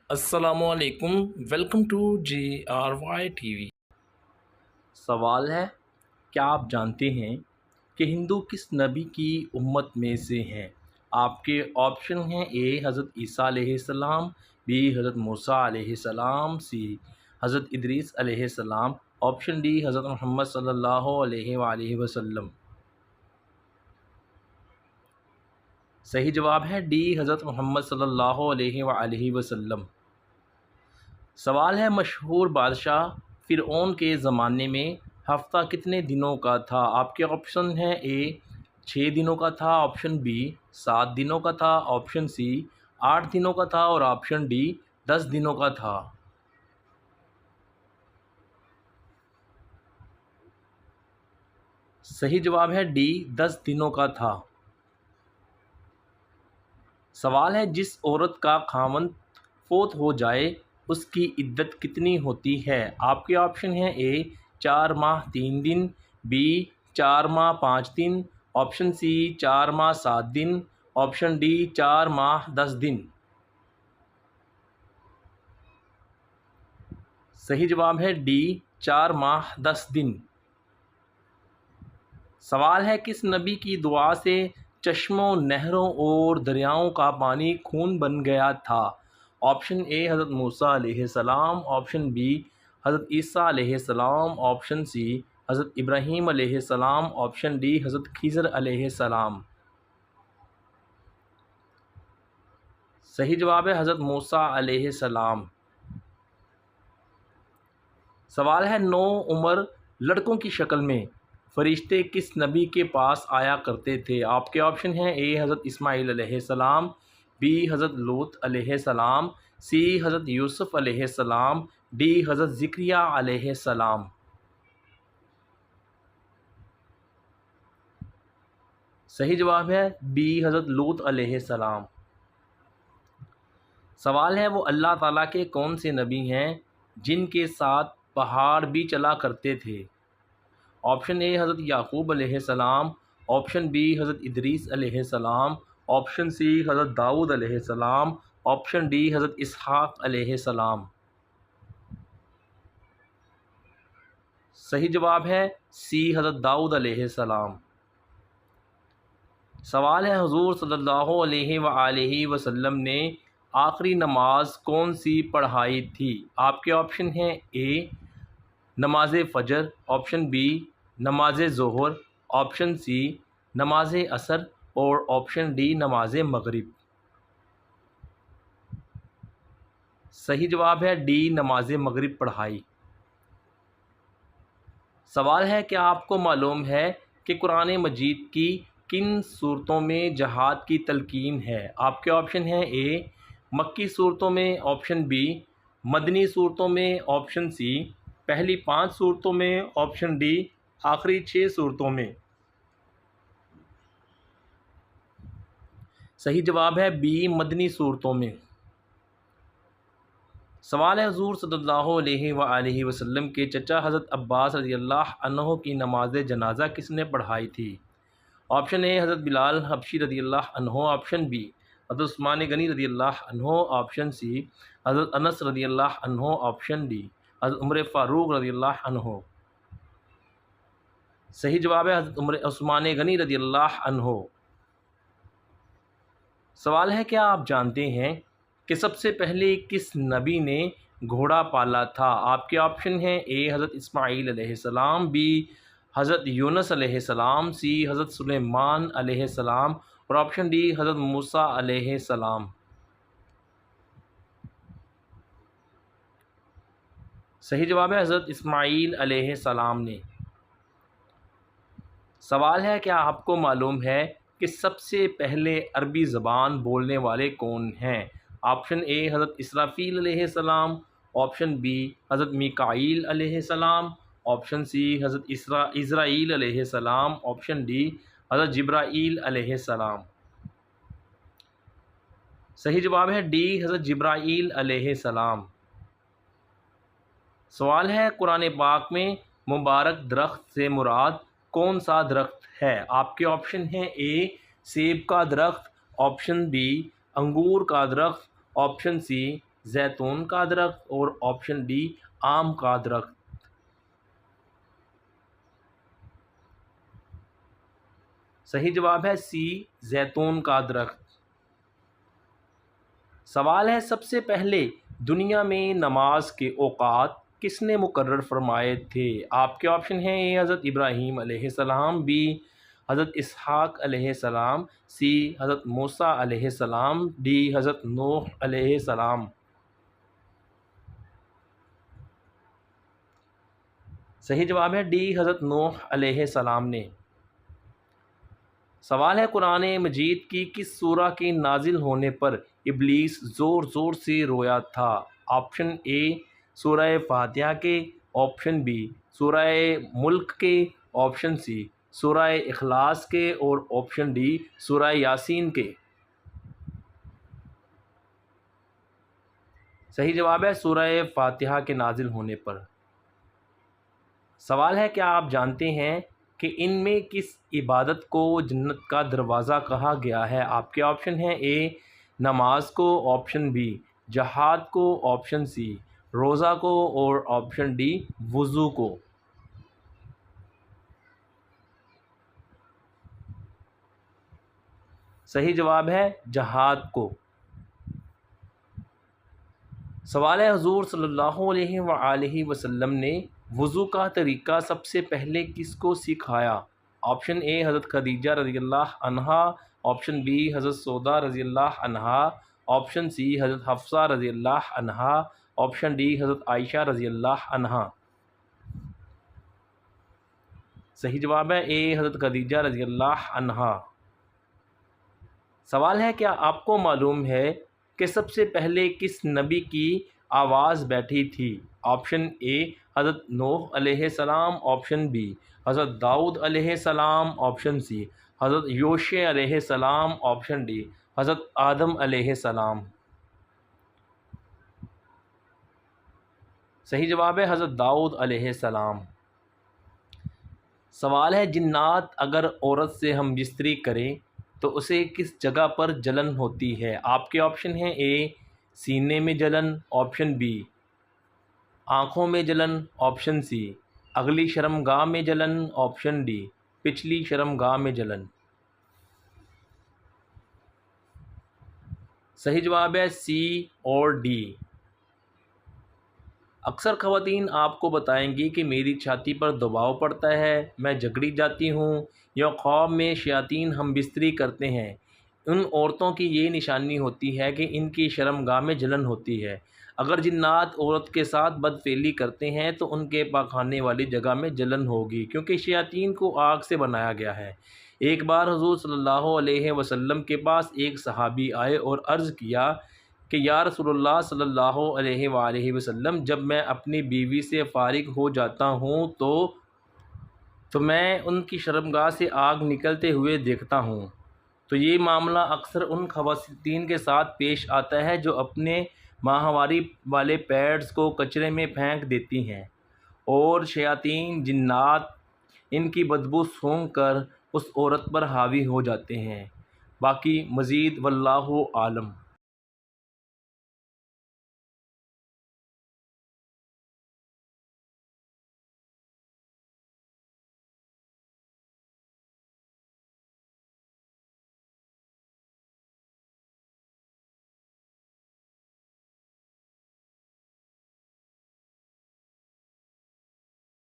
السلام علیکم، welcome to G R Y T V. سوال ہے، کیا آپ جانتے ہیں کہ ہندو کس نبی کی امت میں سے ہیں؟ آپ کے آپشن ہیں: اے حضرت عیسیٰ علیہ السلام، بی حضرت موسیٰ علیہ السلام، سی حضرت ادریس علیہ السلام، آپشن ڈی حضرت محمد صلی اللہ علیہ وآلہ وسلم۔ صحیح جواب ہے ڈی حضرت محمد صلی اللہ علیہ وآلہ وسلم۔ سوال ہے، مشہور بادشاہ فرعون کے زمانے میں ہفتہ کتنے دنوں کا تھا؟ آپ کے آپشن ہیں: اے 6 دنوں کا تھا، آپشن بی 7 دنوں کا تھا، آپشن سی 8 دنوں کا تھا اور آپشن ڈی 10 دنوں کا تھا۔ صحیح جواب ہے ڈی 10 دنوں کا تھا۔ سوال ہے، جس عورت کا خاوند فوت ہو جائے اس کی عدت کتنی ہوتی ہے؟ آپ کے آپشن ہیں: اے 4 ماہ 3 دن، بی 4 ماہ 5 دن، آپشن سی 4 ماہ 7 دن، آپشن ڈی 4 ماہ 10 دن۔ صحیح جواب ہے ڈی 4 ماہ 10 دن۔ سوال ہے، کس نبی کی دعا سے چشموں، نہروں اور دریاؤں کا پانی خون بن گیا تھا؟ آپشن اے حضرت موسیٰ علیہ السلام، آپشن بی حضرت عیسیٰ علیہ السلام، آپشن سی حضرت ابراہیم علیہ السلام، آپشن ڈی حضرت خضر علیہ السلام۔ صحیح جواب ہے حضرت موسیٰ علیہ السلام۔ سوال ہے، 9 عمر لڑکوں کی شکل میں فرشتے کس نبی کے پاس آیا کرتے تھے؟ آپ کے آپشن ہیں: اے حضرت اسماعیل علیہ السلام، بی حضرت لوط علیہ السلام، سی حضرت یوسف علیہ السلام، ڈی حضرت زکریا علیہ السلام۔ صحیح جواب ہے بی حضرت لوط علیہ السلام۔ سوال ہے، وہ اللہ تعالیٰ کے کون سے نبی ہیں جن کے ساتھ پہاڑ بھی چلا کرتے تھے؟ آپشن اے حضرت یعقوب علیہ السلام، آپشن بی حضرت ادریس علیہ السلام، آپشن سی حضرت داؤد علیہ السلام، آپشن ڈی حضرت اسحاق علیہ السلام۔ صحیح جواب ہے سی حضرت داؤد علیہ السلام۔ سوال ہے، حضور صلی اللہ علیہ وآلہ وسلم نے آخری نماز کون سی پڑھائی تھی؟ آپ کے آپشن ہیں: اے نماز فجر، آپشن بی نماز ظہر، آپشن سی نماز عصر اور آپشن ڈی نماز مغرب۔ صحیح جواب ہے ڈی نماز مغرب پڑھائی۔ سوال ہے، کیا آپ کو معلوم ہے کہ قرآن مجید کی کن صورتوں میں جہاد کی تلقین ہے؟ آپ کے آپشن ہیں: اے مکی صورتوں میں، آپشن بی مدنی صورتوں میں، آپشن سی پہلی 5 صورتوں میں، آپشن ڈی آخری 6 صورتوں میں۔ صحیح جواب ہے بی مدنی صورتوں میں۔ سوال ہے، حضور صلی اللہ علیہ وآلہ وسلم کے چچا حضرت عباس رضی اللہ عنہ کی نماز جنازہ کس نے پڑھائی تھی؟ آپشن اے حضرت بلال حبشی رضی اللہ عنہ، آپشن بی حضرت عثمان غنی رضی اللہ عنہ، آپشن سی حضرت انس رضی اللہ عنہ، آپشن ڈی حضرت عمر فاروق رضی اللہ عنہ۔ صحیح جواب ہے حضرت عثمان غنی رضی اللہ عنہ۔ سوال ہے، کیا آپ جانتے ہیں کہ سب سے پہلے کس نبی نے گھوڑا پالا تھا؟ آپ کے آپشن ہیں: اے حضرت اسماعیل علیہ السلام، بی حضرت یونس علیہ السلام، سی حضرت سلیمان علیہ السلام اور آپشن ڈی حضرت موسیٰ علیہ السلام۔ صحیح جواب ہے حضرت اسماعیل علیہ السلام نے۔ سوال ہے، کیا آپ کو معلوم ہے کہ سب سے پہلے عربی زبان بولنے والے کون ہیں؟ آپشن اے حضرت اسرافیل علیہ السلام، آپشن بی حضرت میکائیل علیہ السلام، آپشن سی حضرت اسرائیل علیہ السلام، آپشن ڈی حضرت جبرائیل علیہ السلام۔ صحیح جواب ہے ڈی حضرت جبرائیل علیہ السلام۔ سوال ہے، قرآن پاک میں مبارک درخت سے مراد کون سا درخت ہے؟ آپ کے آپشن ہیں: اے سیب کا درخت، آپشن بی انگور کا درخت، آپشن سی زیتون کا درخت اور آپشن ڈی آم کا درخت؟ صحیح جواب ہے سی زیتون کا درخت۔ سوال ہے سب سے پہلے دنیا میں نماز کے اوقات کس نے مقرر فرمائے تھے؟ آپ کے آپشن ہیں اے حضرت ابراہیم علیہ السلام، بی حضرت اسحاق علیہ السلام، سی حضرت موسیٰ علیہ السلام، ڈی حضرت نوح علیہ السلام۔ صحیح جواب ہے ڈی حضرت نوح علیہ السلام نے۔ سوال ہے قرآن مجید کی کس سورہ کے نازل ہونے پر ابلیس زور زور سے رویا تھا؟ آپشن اے سورہ فاتحہ کے، آپشن بی سورہ ملک کے، آپشن سی سورہ اخلاص کے، اور آپشن ڈی سورہ یاسین کے۔ صحیح جواب ہے سورہ فاتحہ کے نازل ہونے پر۔ سوال ہے کیا آپ جانتے ہیں کہ ان میں کس عبادت کو جنت کا دروازہ کہا گیا ہے؟ آپ کے آپشن ہیں اے نماز کو، آپشن بی جہاد کو، آپشن سی روزہ کو، اور آپشن ڈی وضو کو۔ صحیح جواب ہے جہاد کو۔ سوال ہے حضور صلی اللہ علیہ وآلہ وسلم نے وضو کا طریقہ سب سے پہلے کس کو سکھایا؟ آپشن اے حضرت خدیجہ رضی اللہ عنہا، آپشن بی حضرت سودا رضی اللہ عنہا، آپشن سی حضرت حفصہ رضی اللہ عنہا، آپشن ڈی حضرت عائشہ رضی اللہ عنہا۔ صحیح جواب ہے اے حضرت خدیجہ رضی اللہ عنہا۔ سوال ہے کیا آپ کو معلوم ہے کہ سب سے پہلے کس نبی کی آواز بیٹھی تھی؟ آپشن اے حضرت نوح علیہ السلام، آپشن بی حضرت داؤد علیہ السلام، آپشن سی حضرت یوشع علیہ السلام، آپشن ڈی حضرت آدم علیہ السلام۔ صحیح جواب ہے حضرت داؤد علیہ السلام۔ سوال ہے جنات اگر عورت سے ہم بستری کریں تو اسے کس جگہ پر جلن ہوتی ہے؟ آپ کے آپشن ہیں اے سینے میں جلن، آپشن بی آنکھوں میں جلن، آپشن سی اگلی شرمگاہ میں جلن، آپشن ڈی پچھلی شرمگاہ میں جلن۔ صحیح جواب ہے سی اور ڈی۔ اکثر خواتین آپ کو بتائیں گی کہ میری چھاتی پر دباؤ پڑتا ہے، میں جھگڑی جاتی ہوں، یا خواب میں شیاطین ہم بستری کرتے ہیں۔ ان عورتوں کی یہ نشانی ہوتی ہے کہ ان کی شرمگاہ میں جلن ہوتی ہے۔ اگر جنات عورت کے ساتھ بدفعلی کرتے ہیں تو ان کے پاخانے والی جگہ میں جلن ہوگی، کیونکہ شیاطین کو آگ سے بنایا گیا ہے۔ ایک بار حضور صلی اللہ علیہ وسلم کے پاس ایک صحابی آئے اور عرض کیا کہ یا رسول اللہ صلی اللہ علیہ وآلہ وسلم، جب میں اپنی بیوی سے فارغ ہو جاتا ہوں تو میں ان کی شرمگاہ سے آگ نکلتے ہوئے دیکھتا ہوں۔ تو یہ معاملہ اکثر ان خواتین کے ساتھ پیش آتا ہے جو اپنے ماہواری والے پیڈز کو کچرے میں پھینک دیتی ہیں، اور شیاطین جنات ان کی بدبو سونگھ کر اس عورت پر حاوی ہو جاتے ہیں۔ باقی مزید واللہ عالم۔